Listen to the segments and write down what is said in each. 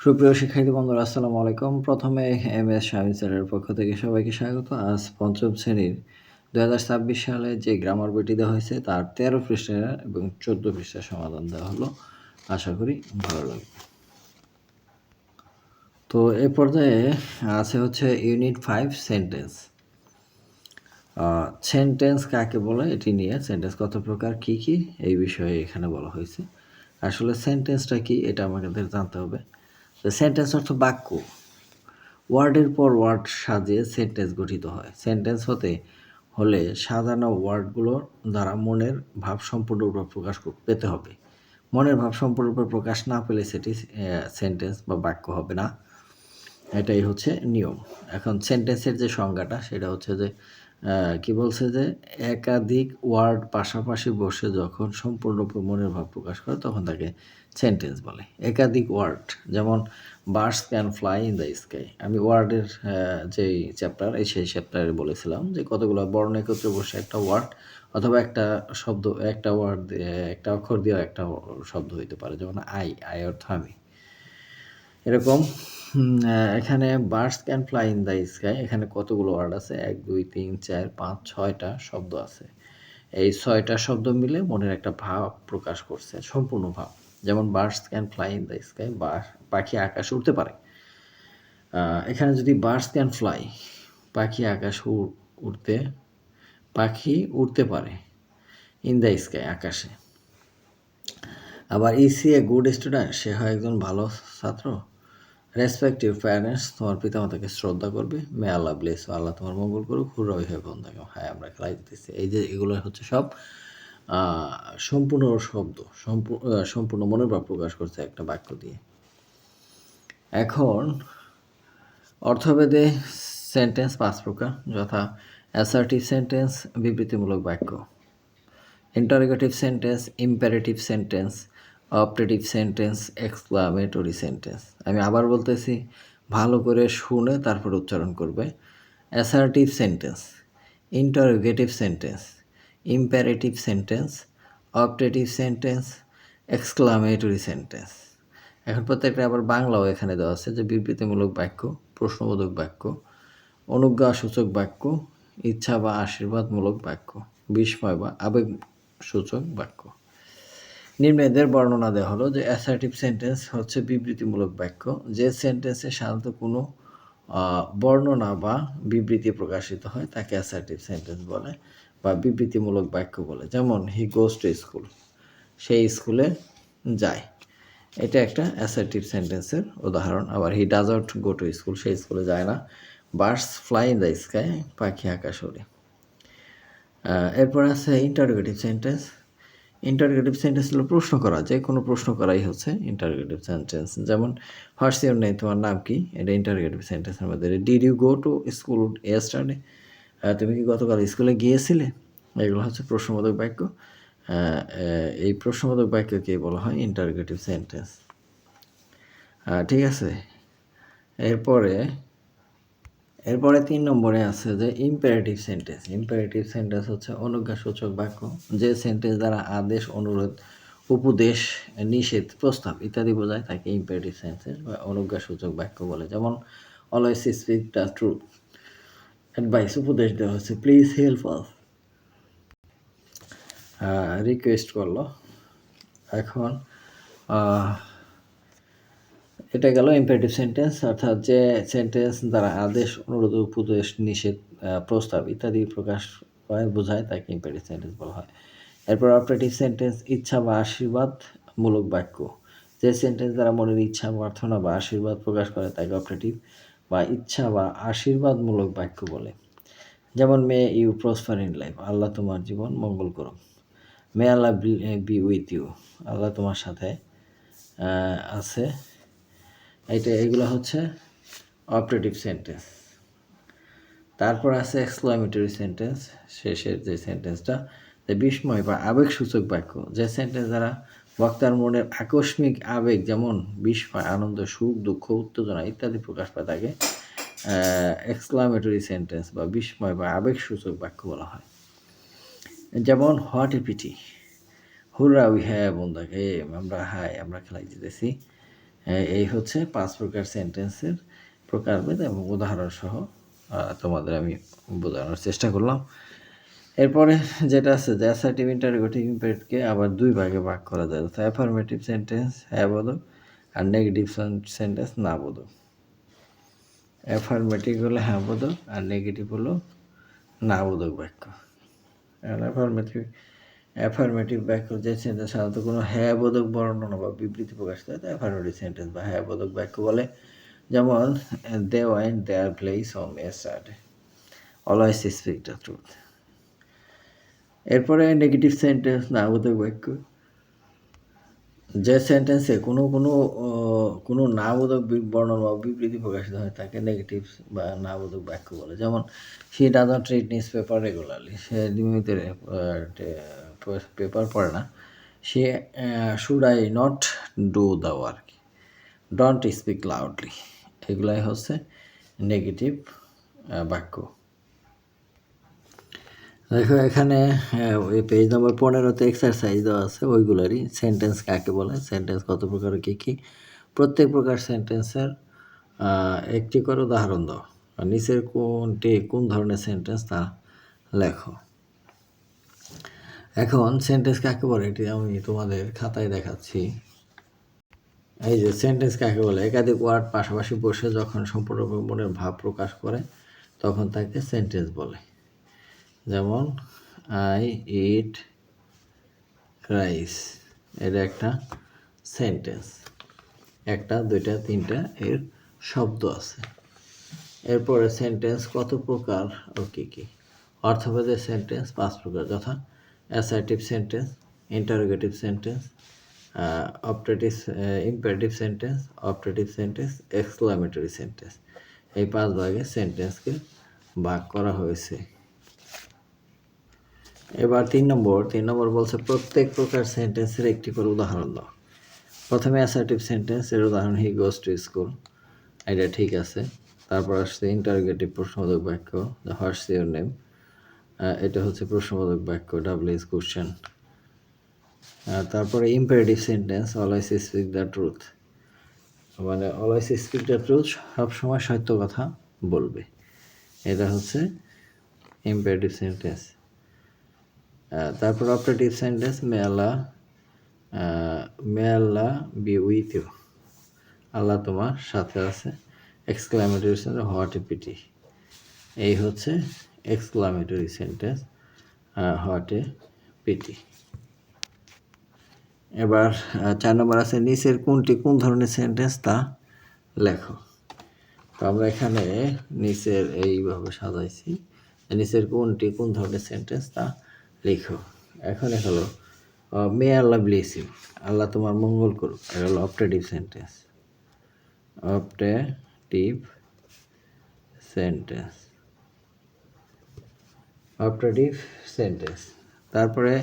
সুপ্রিয় শিক্ষার্থী বন্ধুরা আসসালামু আলাইকুম। প্রথমে এম.এস. শামীম স্যারের পক্ষ থেকে সবাইকে স্বাগত। আজ পঞ্চম শ্রেণীর ২০২৬ সালে যে গ্রামার বইটি দেওয়া হয়েছে তার ১৩ পৃষ্ঠা এবং ১৪ পৃষ্ঠার সমাধান দেওয়া হলো। আশা করি ভালো লাগবে। তো এ পর্যায়ে আছে হচ্ছে ইউনিট 5 সেন্টেন্স। সেন্টেন্স কাকে বলে এটি নিয়ে, সেন্টেন্স কত প্রকার, কী কী, এই বিষয়ে এখানে বলা হয়েছে। আসলে সেন্টেন্সটা কি এটা আমাদের জানতে হবে। সেন্টেন্স অর্থ বাক্য। ওয়ার্ডের পর ওয়ার্ড সাজিয়ে সেন্টেন্স গঠিত হয়। সেন্টেন্স হলে সাজানো ওয়ার্ডগুলোর দ্বারা মনের ভাব সম্পূর্ণরূপে প্রকাশ পেতে হবে। মনের ভাব সম্পূর্ণরূপে প্রকাশ না পেলে সেটি সেন্টেন্স বা বাক্য হবে না। এটাই হচ্ছে নিয়ম। এখন সেন্টেন্সের যে সংজ্ঞাটা সেটা হচ্ছে যে কি বলছে যে একাধিক ওয়ার্ড পাশাপাশি বসে যখন সম্পূর্ণরূপে মনের ভাব প্রকাশ করে তখন তাকে সেন্টেন্স বলে। একাধিক ওয়ার্ড, যেমন birds can fly in the sky. আমি ওয়ার্ডের যেই চ্যাপ্টার সেই চ্যাপ্টারে বলেছিলাম যে কতগুলো বর্ণ একত্রে বসে একটা ওয়ার্ড অথবা একটা শব্দ, একটা ওয়ার্ড একটা অক্ষর দিয়ে একটা শব্দ হইতে পারে, যেমন আই অর্থ আমি। এরকম এখানে birds can fly in the sky, এখানে কতগুলো ওয়ার্ড আছে? ১ ২ ৩ ৪ ৫ ৬টা শব্দ আছে। এই ৬টা শব্দ মিলে মনের একটা ভাব প্রকাশ করছে, সম্পূর্ণ ভাব। যেমন birds can fly in the sky, পাখি আকাশে উঠতে পারে। এখানে যদি বার্ডস ক্যান ফ্লাই, পাখি উঠতে পারে, ইন দ্য স্কাই আকাশে। আবার ইসি এ গুড স্টুডেন্ট, সে হয় একজন ভালো ছাত্র। রেসপেক্ট ইউর প্যারেন্টস, তোমার পিতামাতাকে শ্রদ্ধা করবে। মে আল্লাহ ব্লেস, আল্লাহ তোমার মঙ্গল করুক। হুররা we have won the game, হ্যাঁ আমরা খেলাই দিতেছি। এই যে এগুলো হচ্ছে সব সম্পূর্ণ শব্দ, সম্পূর্ণ মনের ভাব প্রকাশ করছে একটা বাক্য দিয়ে। এখন অর্থভেদে সেন্টেন্স 5 প্রকার, যথা অ্যাসার্টিভ সেন্টেন্স, বিবৃতিমূলক বাক্য; interrogative sentence, imperative sentence, operative sentence, exclamatory sentence. আমি আবার বলতেছি, ভালো করে শুনে তারপর উচ্চারণ করবে। Assertive sentence, interrogative sentence, imperative sentence, operative sentence, exclamatory sentence. এখন প্রত্যেকটা আবার বাংলাও এখানে দেওয়া আছে, যে বিবৃতিমূলক বাক্য, প্রশ্নবোধক বাক্য, অনুজ্ঞাসূচক বাক্য, ইচ্ছা বা আশীর্বাদমূলক বাক্য, বিস্ময় বা আবেগসূচক বাক্য। নিম্নে এদের বর্ণনা দেওয়া হলো যে অ্যাসার্টিভ সেন্টেন্স হচ্ছে বিবৃতিমূলক বাক্য, যে সেন্টেন্সে সাধারণত কোনো বর্ণনা বা বিবৃতি প্রকাশিত হয় তাকে অ্যাসার্টিভ সেন্টেন্স বলে বা বিবৃতিমূলক বাক্য বলে। যেমন হি গোজ টু স্কুল, সেই স্কুলে যায়, এটা একটা অ্যাসার্টিভ সেন্টেন্সের উদাহরণ। আবার he doesn't go to school, সেই স্কুলে যায় না। Birds fly in the sky, পাখি আকাশে ওড়ে। এরপর আছে ইন্টারোগেটিভ সেন্টেন্স। ইন্টারোগেটিভ সেন্টেন্স হলো প্রশ্ন করা, যে কোনো প্রশ্ন করাই হচ্ছে ইন্টারোগেটিভ সেন্টেন্স। যেমন হোয়াটস ইউর নেম, তোমার নাম কি, এটা ইন্টারোগেটিভ সেন্টেন্সের মধ্যে। Did you go to school yesterday, তুমি কি গতকাল স্কুলে গিয়েছিলে? এগুলো হচ্ছে প্রশ্নবোধক বাক্য। এই প্রশ্নবোধক বাক্যকে বলা হয় ইন্টারোগেটিভ সেন্টেন্স। ঠিক আছে। এরপরে 3 নম্বরে আছে যে ইম্পারেটিভ সেন্টেন্স। ইম্পারেটিভ সেন্টেন্স হচ্ছে অনুজ্ঞাসূচক বাক্য, যে সেন্টেন্স দ্বারা আদেশ, অনুরোধ, উপদেশ, নিষেধ, প্রস্তাব ইত্যাদি বোঝায় তাকে ইম্পারেটিভ সেন্টেন্স বা অনুজ্ঞাসূচক বাক্য বলে। যেমন always speak the truth, advice, উপদেশ দেওয়া হচ্ছে, প্লিজ হেল্প আস, রিকোয়েস্ট করলো। এখন এটা গেল ইম্পারেটিভ সেন্টেন্স, অর্থাৎ যে সেন্টেন্স দ্বারা আদেশ, অনুরোধ, উপদেশ, নিষেধ, প্রস্তাব ইত্যাদি প্রকাশ পায় বোঝায় তাকে ইম্পারেটিভ সেন্টেন্স বলা হয়। এরপর অপারেটিভ সেন্টেন্স, ইচ্ছা বা আশীর্বাদমূলক বাক্য, যে সেন্টেন্স দ্বারা মনের ইচ্ছা, প্রার্থনা বা আশীর্বাদ প্রকাশ করে তাকে অপারেটিভ বা ইচ্ছা বা আশীর্বাদমূলক বাক্য বলে। যেমন may you prosper in life, Allah তোমার জীবন মঙ্গল করুন। May Allah be with you, Allah তোমার সাথে আছে। এগুলো হচ্ছে অপারেটিভ সেন্টেন্স। তারপর আছে এক্সক্লামেটরি সেন্টেন্স, শেষের যে সেন্টেন্সটা, যে বিস্ময় বা আবেগসূচক বাক্য, যে সেন্টেন্স দ্বারা বক্তার মনের আকস্মিক আবেগ, যেমন বিস্ময়, আনন্দ, সুখ, দুঃখ, উত্তেজনা ইত্যাদি প্রকাশ পায় তাকে এক্সক্লামেটরি সেন্টেন্স বা বিস্ময় বা আবেগসূচক বাক্য বলা হয়। যেমন what a pity, hurrah we have won the game, আমরা খেলাই জিতেছি। এই হচ্ছে 5 প্রকার সেন্টেন্সের প্রকারভেদ এবং উদাহরণ সহ তোমাদের আমি বোঝানোর চেষ্টা করলাম। এরপরে যেটা আছে যে অ্যাসার্টিভ ইন্টারোগেটিভ ইম্পারেটিভকে আবার 2 ভাগে ভাগ করা যায়, অর্থাৎ অ্যাফার্মেটিভ সেন্টেন্স হ্যাঁ বোধক আর নেগেটিভ সেন্টেন্স না বোধক। অ্যাফার্মেটিভ হলো হ্যাঁ বোধক আর নেগেটিভ হলো না বোধক বাক্য। অ্যাফার্মেটিভ বাক্য যে সেন্টেন্স সাধারণত কোনো হ্যাঁ বোধক বর্ণনা বা বিবৃতি প্রকাশ করে তাই অ্যাফার্মেটিভ সেন্টেন্স বা হ্যাঁ বোধক বাক্য বলে। যেমন they went their place on yesterday, always speak the truth. এরপরে নেগেটিভ সেন্টেন্স না বোধক বাক্য, যে সেন্টেন্সে কোনো না বোধক বর্ণনা বা বিবৃতি প্রকাশিত হয় তাকে নেগেটিভ বা না বোধক বাক্য বলে। যেমন he doesn't read newspaper regularly, সে নিয়মিত পেপার পড়ে না। সে should I not do the work, don't speak loudly, এগুলাই হচ্ছে নেগেটিভ বাক্য। দেখো এখানে ওই পেজ নম্বর 15-তে এক্সারসাইজ দেওয়া আছে, ওইগুলারই সেন্টেন্স কাকে বলে, সেন্টেন্স কত প্রকার, কী কী, প্রত্যেক প্রকার সেন্টেন্সের একটি করে উদাহরণ দাও, আর নিচের কোন ধরনের সেন্টেন্স তা লেখো। এখন সেন্টেন্স কাকে বলে এটি আমি তোমাদের খাতায় দেখাচ্ছি। এই যে সেন্টেন্স কাকে বলে, একাধিক ওয়ার্ড পাশাপাশি বসে যখন সম্পূর্ণ মনের ভাব প্রকাশ করে তখন তাকে সেন্টেন্স বলে। যেমন আই ইট রাইস, এটা একটা সেন্টেন্স, একটা দুইটা তিনটা এর শব্দ আছে। এরপরে সেন্টেন্স কত প্রকার ও কী কী, অর্থবোধের সেন্টেন্স 5 প্রকার, যথা assertive sentence, interrogative sentence, optative imperative sentence, optative sentence, exclamatory sentence. এই 5 ভাগে সেন্টেন্সকে ভাগ করা হয়েছে। এবার 3 নম্বর বলছে প্রত্যেক প্রকার সেন্টেন্সের একটি করে উদাহরণ দাও। প্রথমে অ্যাসার্টিভ সেন্টেন্স, এর উদাহরণ হি গোজ টু স্কুল, এটা ঠিক আছে। তারপর আসছে ইন্টারোগেটিভ প্রশ্নবোধক বাক্য, দ্য হোয়াটস ইউর নেম, এটা হচ্ছে প্রশ্নবোধক বাক্য, ডাবল ইজ কোশ্চেন। তারপরে imperative sentence, always speak the truth, মানে অলওয়েজ স্পিক দ্য ট্রুথ, সবসময় সত্য কথা বলবে, এটা হচ্ছে ইম্পারেটিভ সেন্টেন্স। তারপর operative sentence, may Allah be with you, Allah তোমার সাথে আছে। Exclamatory sentence, what a pity, এই হচ্ছে exclamatory sentence, what a pity. এবার 4 নম্বর আছে নিচের কোনটি কোন ধরনের সেন্টেন্স তা লেখো। তো আমরা এখানে নিচের এইভাবে সাজাইছি, নিচের কোনটি কোন ধরনের সেন্টেন্স তা লিখো। এখন হলো মে আল্লাহ ব্লেস ইউ, আল্লাহ তোমার মঙ্গল করুক, এটা হলো optative sentence, optative sentence, optative sentence. তারপরে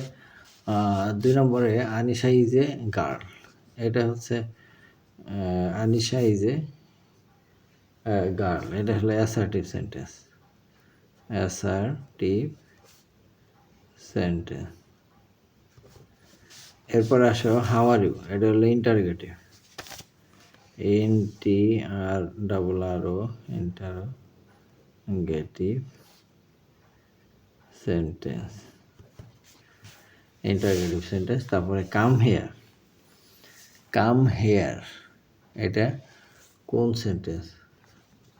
2 নম্বরে আনিশা ইজ এ গার্ল, এটা হচ্ছে আনিশা ইজ এ গার্ল, এটা হলো অ্যাসার্টিভ সেন্টেন্স, অ্যাসার্টিভ সেন্টেন্স। এরপর আসো হাউ আর ইউ, এটা হলো interrogative, INTRRO, interrogative sentence, interrogative sentence. তারপরে কাম হেয়ার, এটা কোন sentence,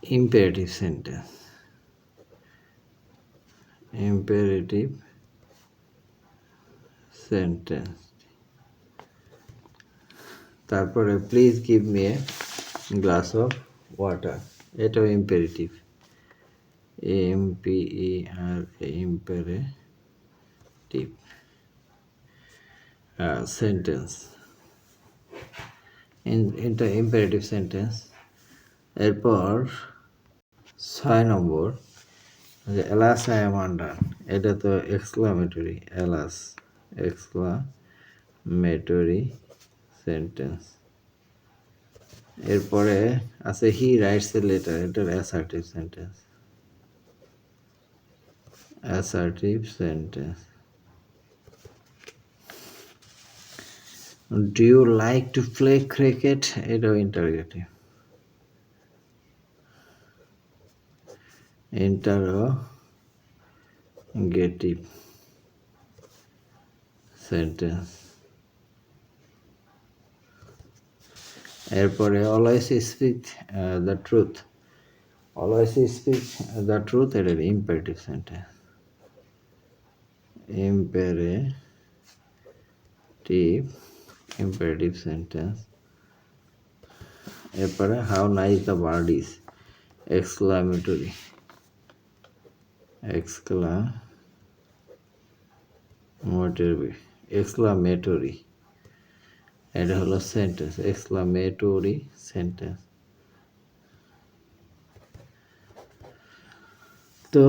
imperative sentence, imperative sentence. তারপরে please give me a glass of water, এটাও imperative, imperative sentence, imperative sentence. এরপর 6 নম্বর যে এলাস আই এম আন্ডার, এটা তো এক্সক্লামেটরি, এলাস এক্সক্লামেটরি সেন্টেন্স। এরপরে আছে হি রাইটস এ লেটার, এটার assertive sentence, assertive sentence. Do you like to play cricket, এটাও interrogative. Interrogative sentence. এরপরে always speak the truth, always speak the truth, এটা imperative sentence. imperative sentence. এরপরে how nice the bird is, exclamatory, exclamatory, এটা হলো sentence, exclamatory sentence. তো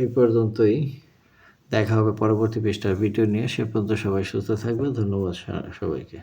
এই পর্যন্তই, দেখা হবে পরবর্তী পৃষ্ঠার ভিডিও নিয়ে। সে পর্যন্ত সবাই সুস্থ থাকবে। ধন্যবাদ সবাইকে।